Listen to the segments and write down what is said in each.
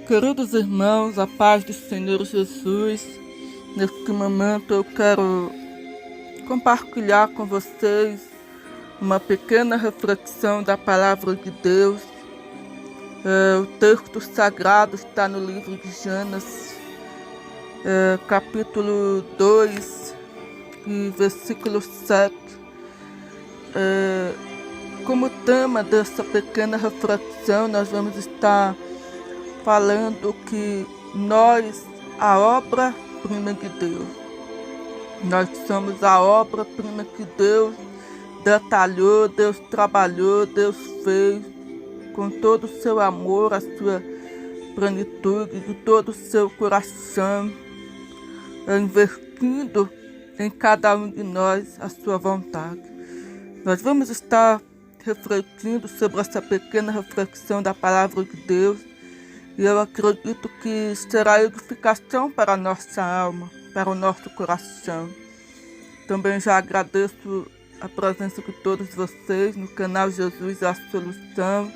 Queridos irmãos, a paz do Senhor Jesus, neste momento eu quero compartilhar com vocês uma pequena reflexão da Palavra de Deus. O texto sagrado está no livro de Gênesis, capítulo 2, e versículo 7. Como tema dessa pequena reflexão, nós vamos estar falando que nós, a obra-prima de Deus, nós somos a obra-prima que Deus detalhou, Deus trabalhou, Deus fez com todo o seu amor, a sua plenitude, de todo o seu coração, investindo em cada um de nós a sua vontade. Nós vamos estar refletindo sobre essa pequena reflexão da Palavra de Deus, e eu acredito que será edificação para a nossa alma, para o nosso coração. Também já agradeço a presença de todos vocês no canal Jesus a Solução.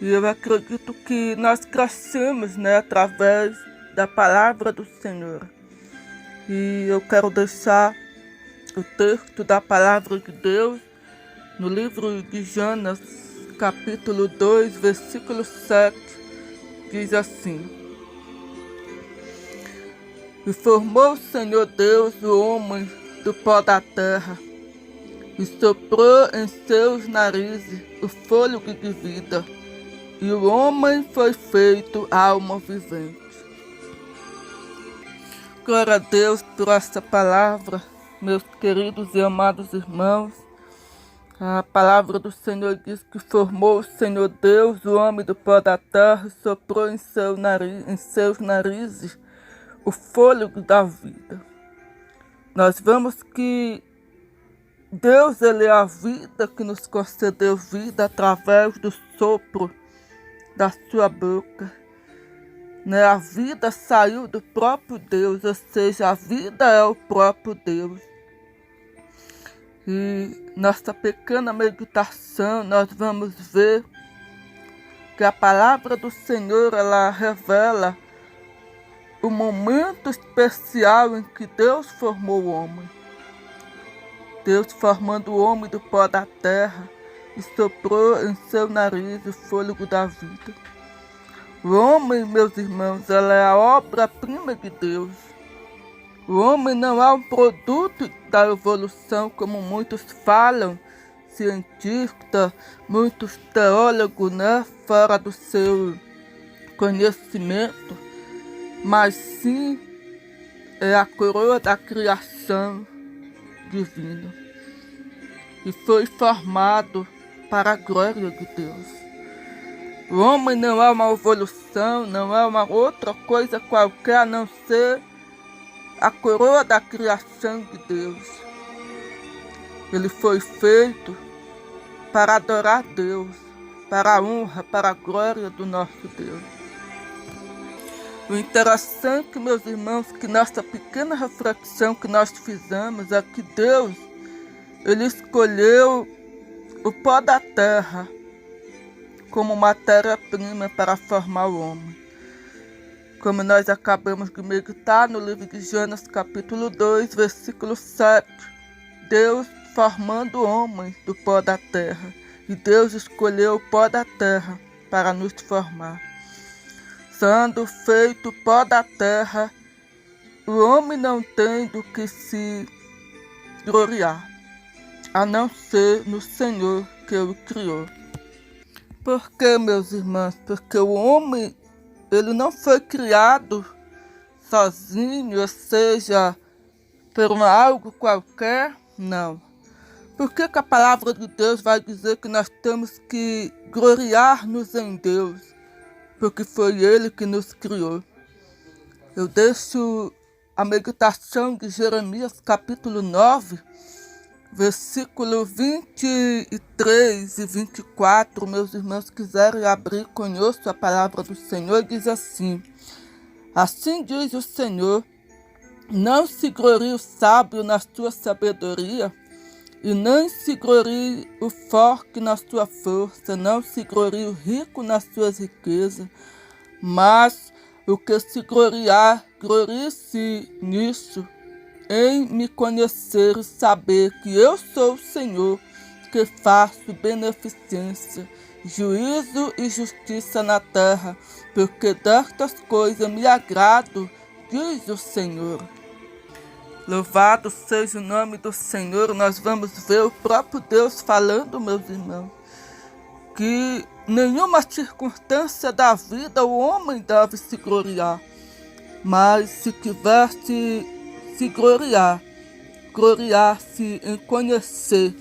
E eu acredito que nós crescemos, através da Palavra do Senhor. E eu quero deixar o texto da Palavra de Deus no livro de Gênesis, capítulo 2, versículo 7. Diz assim: E formou o Senhor Deus o homem do pó da terra, e soprou em seus narizes o fôlego de vida, e o homem foi feito alma vivente. Glória a Deus por esta palavra, meus queridos e amados irmãos. A palavra do Senhor diz que formou o Senhor Deus o homem do pó da terra e soprou em seus narizes o fôlego da vida. Nós vemos que Deus, Ele é a vida, que nos concedeu vida através do sopro da sua boca. A vida saiu do próprio Deus, ou seja, a vida é o próprio Deus. E nessa pequena meditação nós vamos ver que a palavra do Senhor, ela revela o momento especial em que Deus formou o homem. Deus formando o homem do pó da terra e soprou em seu nariz o fôlego da vida. O homem, meus irmãos, ela é a obra-prima de Deus. O homem não é um produto da evolução, como muitos falam, cientistas, muitos teólogos, fora do seu conhecimento, mas sim é a coroa da criação divina. E foi formado para a glória de Deus. O homem não é uma evolução, não é uma outra coisa qualquer, a não ser a coroa da criação de Deus. Ele foi feito para adorar Deus, para a honra, para a glória do nosso Deus. O interessante, meus irmãos, que nessa pequena reflexão que nós fizemos é que Deus, Ele escolheu o pó da terra como matéria-prima para formar o homem. Como nós acabamos de meditar no livro de Gênesis, capítulo 2, versículo 7. Deus formando o homem do pó da terra. E Deus escolheu o pó da terra para nos formar. Sendo feito pó da terra, o homem não tem do que se gloriar, a não ser no Senhor que o criou. Por quê, meus irmãos? Porque o homem, ele não foi criado sozinho, ou seja, por algo qualquer, não. Por que a palavra de Deus vai dizer que nós temos que gloriar-nos em Deus? Porque foi Ele que nos criou. Eu deixo a meditação de Jeremias, capítulo 9, versículo 23 e 24, meus irmãos quiserem abrir conosco a palavra do Senhor, diz assim: Assim diz o Senhor, não se glorie o sábio na sua sabedoria, e não se glorie o forte na sua força, não se glorie o rico nas suas riquezas, Mas o que se gloriar, glorie-se nisso, em me conhecer e saber que eu sou o Senhor, que faço beneficência, juízo e justiça na terra, porque destas coisas me agrado, diz o Senhor. Louvado seja o nome do Senhor. Nós vamos ver o próprio Deus falando, meus irmãos, que nenhuma circunstância da vida o homem deve se gloriar, mas se tiver se gloriar, gloriar-se em conhecer,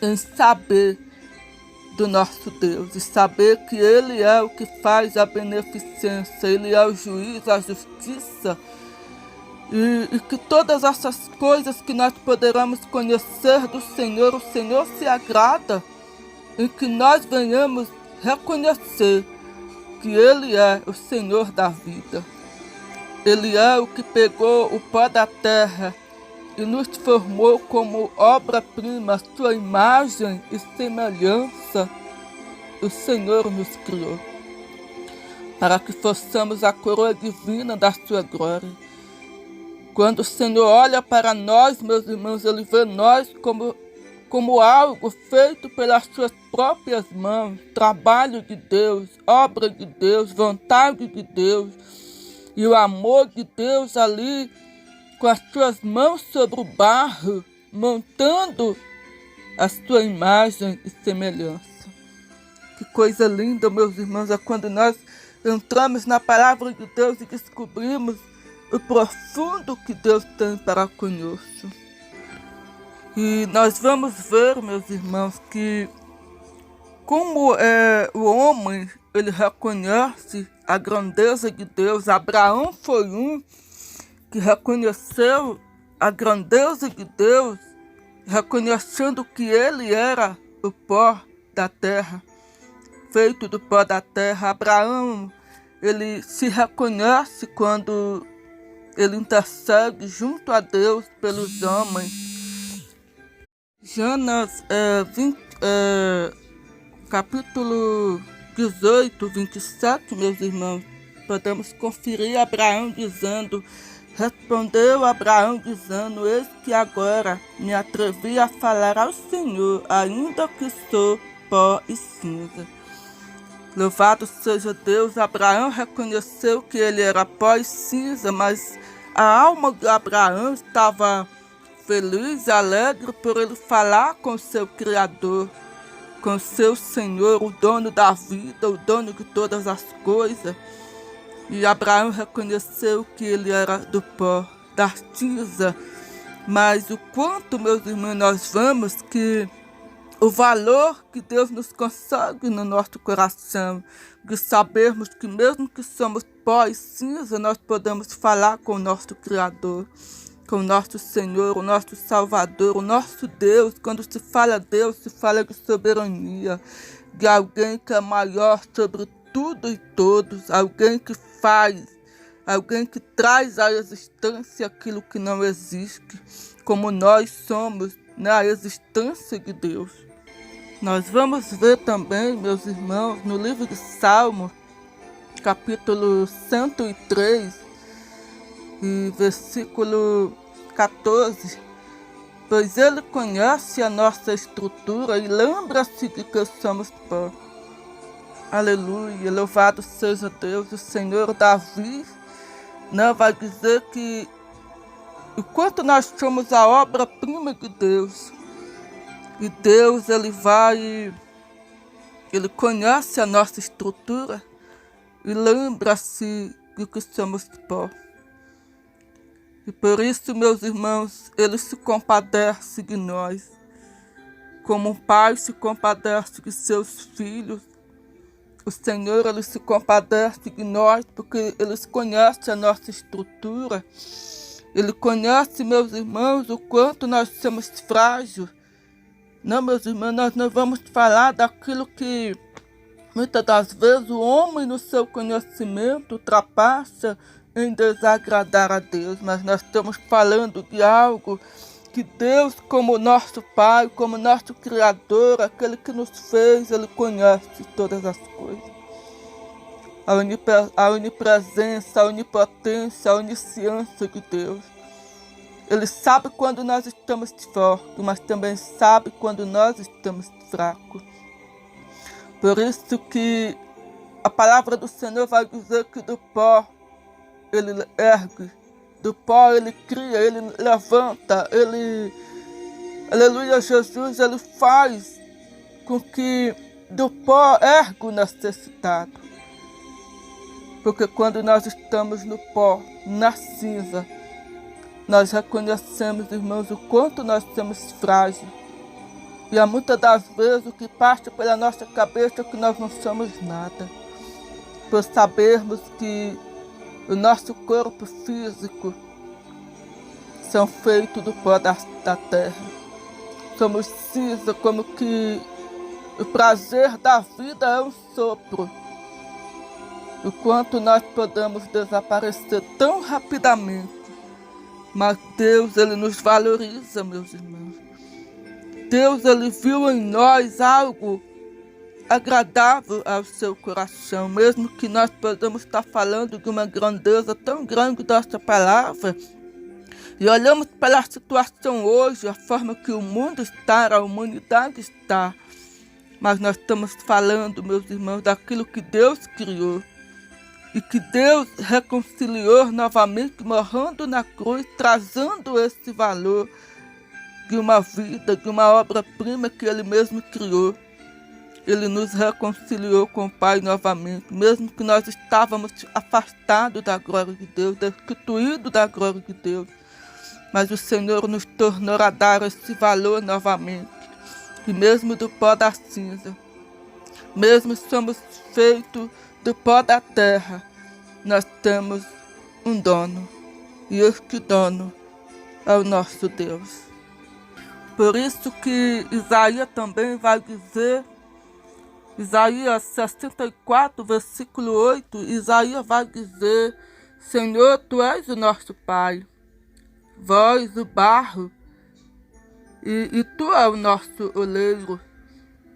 em saber do nosso Deus, e saber que Ele é o que faz a beneficência, Ele é o juiz, a justiça, e que todas essas coisas que nós poderemos conhecer do Senhor, o Senhor se agrada em que nós venhamos reconhecer que Ele é o Senhor da vida. Ele é o que pegou o pó da terra e nos formou como obra-prima, sua imagem e semelhança. O Senhor nos criou para que fossemos a coroa divina da sua glória. Quando o Senhor olha para nós, meus irmãos, Ele vê nós como algo feito pelas suas próprias mãos, trabalho de Deus, obra de Deus, vontade de Deus, e o amor de Deus ali com as suas mãos sobre o barro, montando a sua imagem e semelhança. Que coisa linda, meus irmãos, é quando nós entramos na palavra de Deus e descobrimos o profundo que Deus tem para conosco. E nós vamos ver, meus irmãos, que como o homem, ele reconhece a grandeza de Deus. Abraão foi um que reconheceu a grandeza de Deus, reconhecendo que ele era o pó da terra, feito do pó da terra. Abraão, ele se reconhece quando ele intercede junto a Deus pelos homens. Gênesis capítulo 18, 27, meus irmãos, podemos conferir Abraão dizendo: respondeu Abraão dizendo, eis que agora me atrevi a falar ao Senhor, ainda que sou pó e cinza. Louvado seja Deus. Abraão reconheceu que ele era pó e cinza, mas a alma de Abraão estava feliz, alegre por ele falar com seu Criador, com seu Senhor, o dono da vida, o dono de todas as coisas. E Abraão reconheceu que ele era do pó, da cinza. Mas o quanto, meus irmãos, nós vemos que o valor que Deus nos concede no nosso coração, de sabermos que mesmo que somos pó e cinza, nós podemos falar com o nosso Criador, com o nosso Senhor, o nosso Salvador, o nosso Deus. Quando se fala Deus, se fala de soberania, de alguém que é maior sobre tudo e todos, alguém que faz, alguém que traz à existência aquilo que não existe, como nós somos na existência de Deus. Nós vamos ver também, meus irmãos, no livro de Salmos, capítulo 103, e versículo 14, pois ele conhece a nossa estrutura e lembra-se de que somos pó. Aleluia, louvado seja Deus. O Senhor Davi vai dizer que enquanto nós somos a obra-prima de Deus, e Deus ele conhece a nossa estrutura e lembra-se de que somos pó. E por isso, meus irmãos, ele se compadece de nós, como um pai se compadece de seus filhos. O Senhor, ele se compadece de nós, porque ele conhece a nossa estrutura. Ele conhece, meus irmãos, o quanto nós somos frágeis. Não, meus irmãos, nós não vamos falar daquilo que muitas das vezes o homem no seu conhecimento ultrapassa em desagradar a Deus, mas nós estamos falando de algo que Deus, como nosso Pai, como nosso Criador, aquele que nos fez, ele conhece todas as coisas. a onipresença, a onipotência, a onisciência de Deus. Ele sabe quando nós estamos fortes, mas também sabe quando nós estamos fracos. Por isso que a palavra do Senhor vai dizer que do pó ele ergue, do pó ele cria, ele levanta, ele, aleluia, Jesus, ele faz com que do pó ergue o necessitado. Porque quando nós estamos no pó, na cinza, nós reconhecemos, irmãos, o quanto nós somos frágeis. E há muitas das vezes o que passa pela nossa cabeça é que nós não somos nada. Por sabermos que o nosso corpo físico são feitos do pó da terra. Somos cinza, como que o prazer da vida é um sopro. O quanto nós podemos desaparecer tão rapidamente. Mas Deus, ele nos valoriza, meus irmãos. Deus, ele viu em nós algo agradável ao seu coração. Mesmo que nós podemos estar falando de uma grandeza tão grande dessa palavra. E olhamos para a situação hoje, a forma que o mundo está, a humanidade está. Mas nós estamos falando, meus irmãos, daquilo que Deus criou. E que Deus reconciliou novamente, morrendo na cruz, trazendo esse valor de uma vida, de uma obra-prima que Ele mesmo criou. Ele nos reconciliou com o Pai novamente, mesmo que nós estávamos afastados da glória de Deus, destituídos da glória de Deus. Mas o Senhor nos tornou a dar esse valor novamente. E mesmo do pó da cinza, mesmo somos feitos do pó da terra, nós temos um dono, e este dono é o nosso Deus. Por isso que Isaías também vai dizer, Isaías 64, versículo 8, Isaías vai dizer: Senhor, Tu és o nosso Pai, vós o barro, e Tu é o nosso oleiro,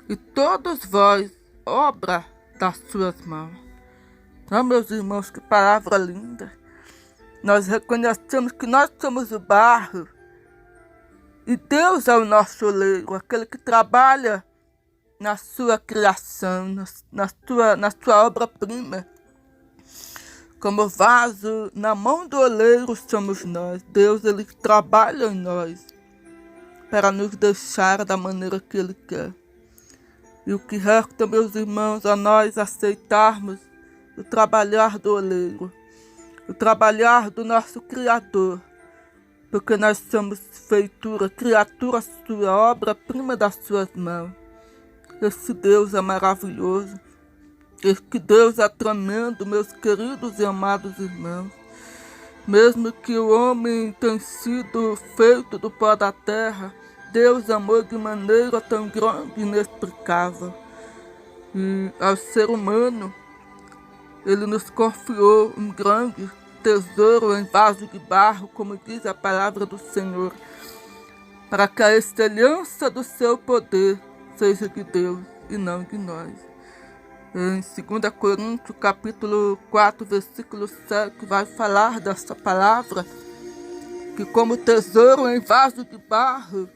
e todos vós, obra das Suas mãos. Então, meus irmãos, que palavra linda. Nós reconhecemos que nós somos o barro e Deus é o nosso oleiro, aquele que trabalha na sua criação, na sua obra-prima. Como vaso na mão do oleiro somos nós. Deus, ele trabalha em nós para nos deixar da maneira que Ele quer. E o que resta, meus irmãos, a nós aceitarmos o trabalhar do oleiro, o trabalhar do nosso Criador, porque nós somos feitura, criatura sua, obra-prima das suas mãos. Esse Deus é maravilhoso, esse Deus é tremendo, meus queridos e amados irmãos. Mesmo que o homem tenha sido feito do pó da terra, Deus amou de maneira tão grande e inexplicável. E ao ser humano, Ele nos confiou um grande tesouro em vaso de barro, como diz a palavra do Senhor, para que a excelência do seu poder seja de Deus e não de nós. Em 2 Coríntios, capítulo 4, versículo 7, vai falar dessa palavra, que como tesouro em vaso de barro,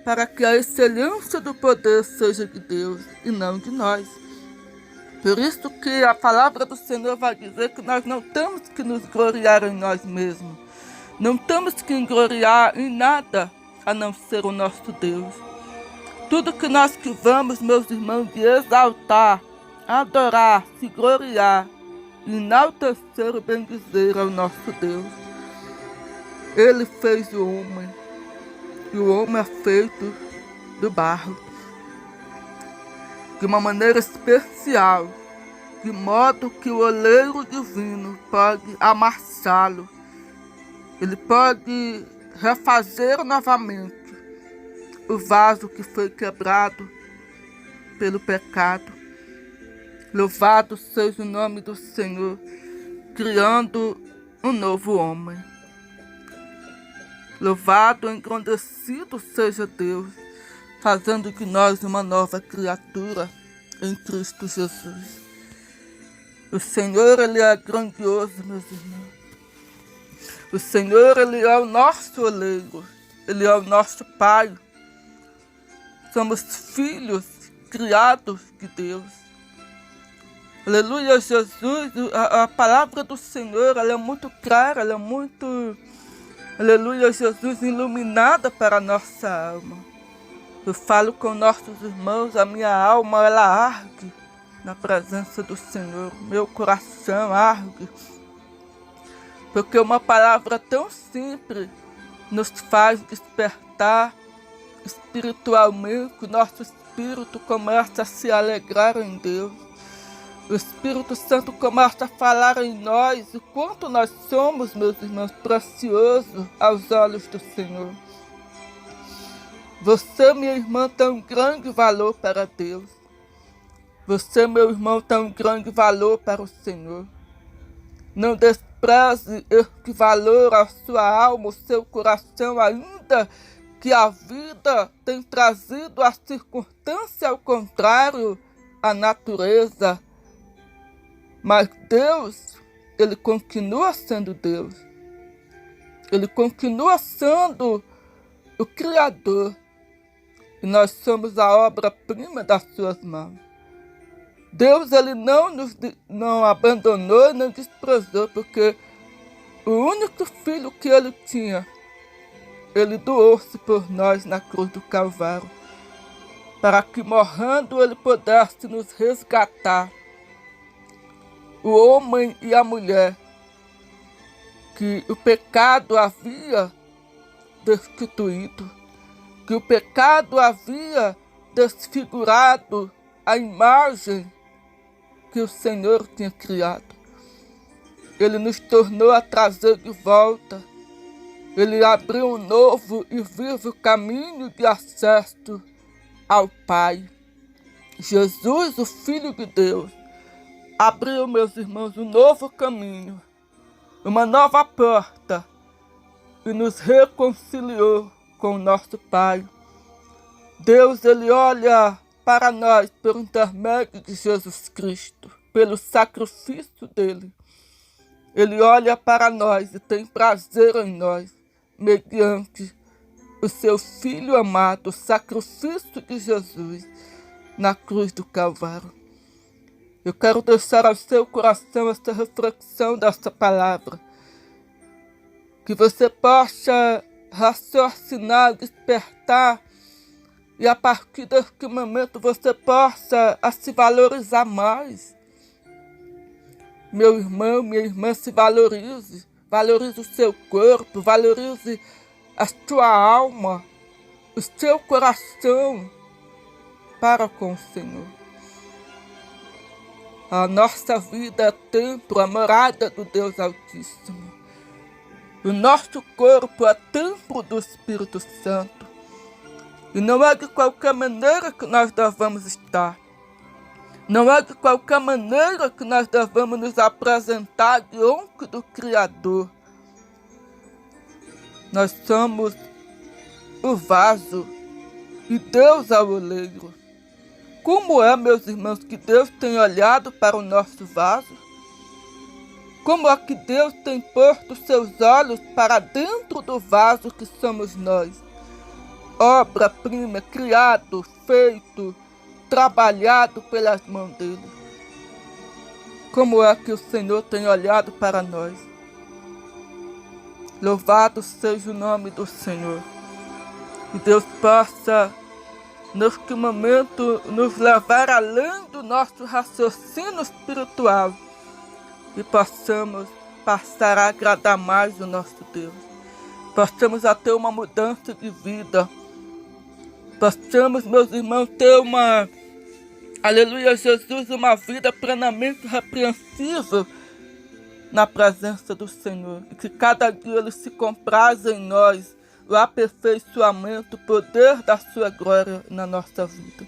para que a excelência do poder seja de Deus e não de nós. Por isso que a palavra do Senhor vai dizer que nós não temos que nos gloriar em nós mesmos. Não temos que gloriar em nada a não ser o nosso Deus. Tudo que nós vamos, meus irmãos, de exaltar, adorar, se gloriar, enaltecer e bendizer ao nosso Deus. Ele fez o homem, e o homem é feito do barro, de uma maneira especial, de modo que o oleiro divino pode amassá-lo. Ele pode refazer novamente o vaso que foi quebrado pelo pecado. Louvado seja o nome do Senhor, criando um novo homem. Louvado, engrandecido seja Deus, fazendo de nós uma nova criatura em Cristo Jesus. O Senhor, Ele é grandioso, meus irmãos. O Senhor, Ele é o nosso oleiro. Ele é o nosso Pai. Somos filhos criados de Deus. Aleluia, Jesus. A palavra do Senhor, ela é muito clara, ela é muito, aleluia, Jesus, iluminada para a nossa alma. Eu falo com nossos irmãos, a minha alma, ela arde na presença do Senhor. Meu coração arde. Porque uma palavra tão simples nos faz despertar espiritualmente. O nosso espírito começa a se alegrar em Deus. O Espírito Santo começa a falar em nós o quanto nós somos, meus irmãos, preciosos aos olhos do Senhor. Você, minha irmã, tem um grande valor para Deus. Você, meu irmão, tem um grande valor para o Senhor. Não despreze este valor à sua alma, ao seu coração, ainda que a vida tem trazido a circunstância ao contrário, a natureza. Mas Deus, Ele continua sendo Deus. Ele continua sendo o Criador. E nós somos a obra-prima das suas mãos. Deus, Ele não abandonou, não desprezou, porque o único filho que Ele tinha, Ele doou-se por nós na cruz do Calvário, para que morrendo Ele pudesse nos resgatar. O homem e a mulher que o pecado havia destituído, que o pecado havia desfigurado a imagem que o Senhor tinha criado. Ele nos tornou a trazer de volta. Ele abriu um novo e vivo caminho de acesso ao Pai. Jesus, o Filho de Deus, abriu, meus irmãos, um novo caminho, uma nova porta, e nos reconciliou com o nosso Pai. Deus, Ele olha para nós por intermédio de Jesus Cristo, pelo sacrifício dEle. Ele olha para nós e tem prazer em nós, mediante o seu Filho amado, o sacrifício de Jesus na cruz do Calvário. Eu quero deixar ao seu coração essa reflexão dessa palavra, que você possa raciocinar, despertar, e a partir deste momento você possa se valorizar mais. Meu irmão, minha irmã, se valorize. Valorize o seu corpo, valorize a sua alma, o seu coração para com o Senhor. A nossa vida é templo, a morada do Deus Altíssimo. O nosso corpo é templo do Espírito Santo. E não é de qualquer maneira que nós devemos estar. Não é de qualquer maneira que nós devemos nos apresentar diante do Criador. Nós somos o vaso e Deus é o oleiro. Como é, meus irmãos, que Deus tem olhado para o nosso vaso? Como é que Deus tem posto seus olhos para dentro do vaso que somos nós? Obra-prima, criado, feito, trabalhado pelas mãos dele. Como é que o Senhor tem olhado para nós? Louvado seja o nome do Senhor. Que Deus possa, neste momento, nos levar além do nosso raciocínio espiritual e possamos passar a agradar mais o nosso Deus. Possamos a ter uma mudança de vida. Possamos, meus irmãos, ter aleluia, Jesus, uma vida plenamente repreensível na presença do Senhor. E que cada dia Ele se compraza em nós, o aperfeiçoamento, o poder da sua glória na nossa vida.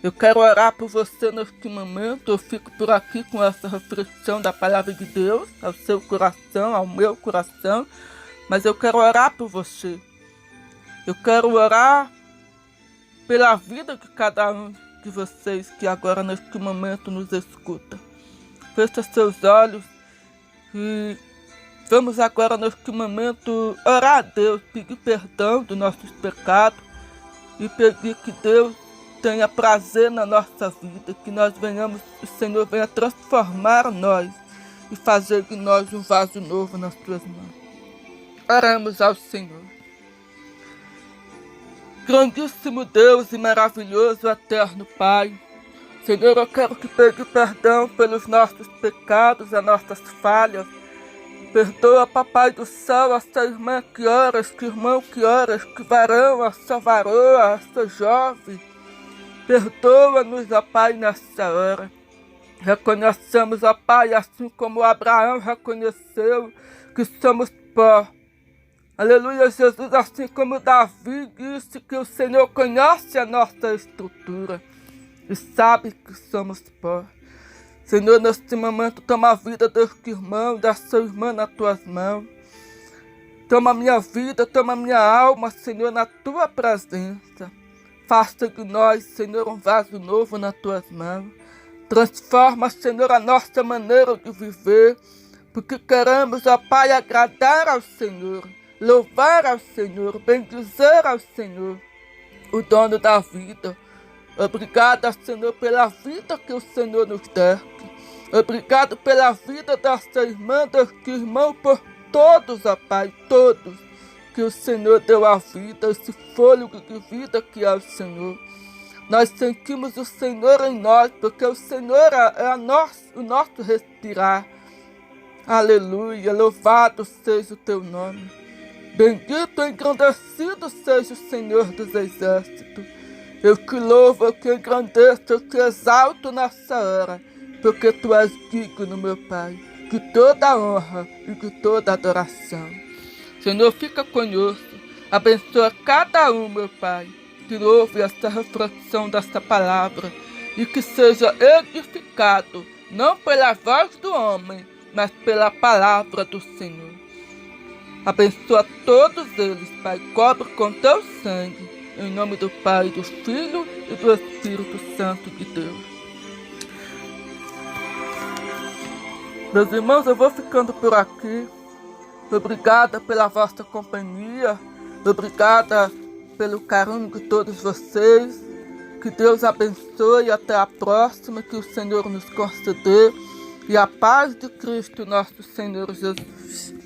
Eu quero orar por você neste momento. Eu fico por aqui com essa reflexão da palavra de Deus, ao seu coração, ao meu coração. Mas eu quero orar por você. Eu quero orar pela vida de cada um de vocês que agora neste momento nos escuta. feche seus olhos e vamos agora neste momento orar a Deus, pedir perdão dos nossos pecados e pedir que Deus tenha prazer na nossa vida, que nós venhamos, o Senhor venha transformar nós e fazer de nós um vaso novo nas tuas mãos. Oramos ao Senhor. Grandíssimo Deus e maravilhoso eterno Pai, Senhor, eu quero te pedir perdão pelos nossos pecados, as nossas falhas. Perdoa, Papai do céu, essa irmã que ora, este irmão que ora, este varão, essa varoa, essa jovem. Perdoa-nos, ó Pai, nessa hora. Reconhecemos, ó Pai, assim como Abraão reconheceu que somos pó. Aleluia, Jesus, assim como Davi disse que o Senhor conhece a nossa estrutura e sabe que somos pó. Senhor, neste momento, toma a vida deste irmão, dessa irmã nas tuas mãos. Toma a minha vida, toma a minha alma, Senhor, na tua presença. Faça de nós, Senhor, um vaso novo nas tuas mãos. Transforma, Senhor, a nossa maneira de viver, porque queremos, ó Pai, agradar ao Senhor, louvar ao Senhor, bendizer ao Senhor, o dono da vida. Obrigado, Senhor, pela vida que o Senhor nos deu. Obrigado pela vida desta irmã, deste irmão, por todos, ó Pai, todos que o Senhor deu a vida, esse fôlego de vida que é o Senhor. Nós sentimos o Senhor em nós, porque o Senhor é o nosso respirar. Aleluia, louvado seja o teu nome. Bendito e engrandecido seja o Senhor dos exércitos. Eu te louvo, eu te engrandeço, eu te exalto nessa hora, porque tu és digno, meu Pai, de toda honra e de toda adoração. Senhor, fica conosco, abençoa cada um, meu Pai, que ouve esta reflexão desta palavra e que seja edificado, não pela voz do homem, mas pela palavra do Senhor. Abençoa todos eles, Pai, cobre com teu sangue, em nome do Pai, do Filho e do Espírito Santo de Deus. Meus irmãos, eu vou ficando por aqui. Obrigada pela vossa companhia. Obrigada pelo carinho de todos vocês. Que Deus abençoe e até a próxima. Que o Senhor nos conceder. E a paz de Cristo, nosso Senhor Jesus.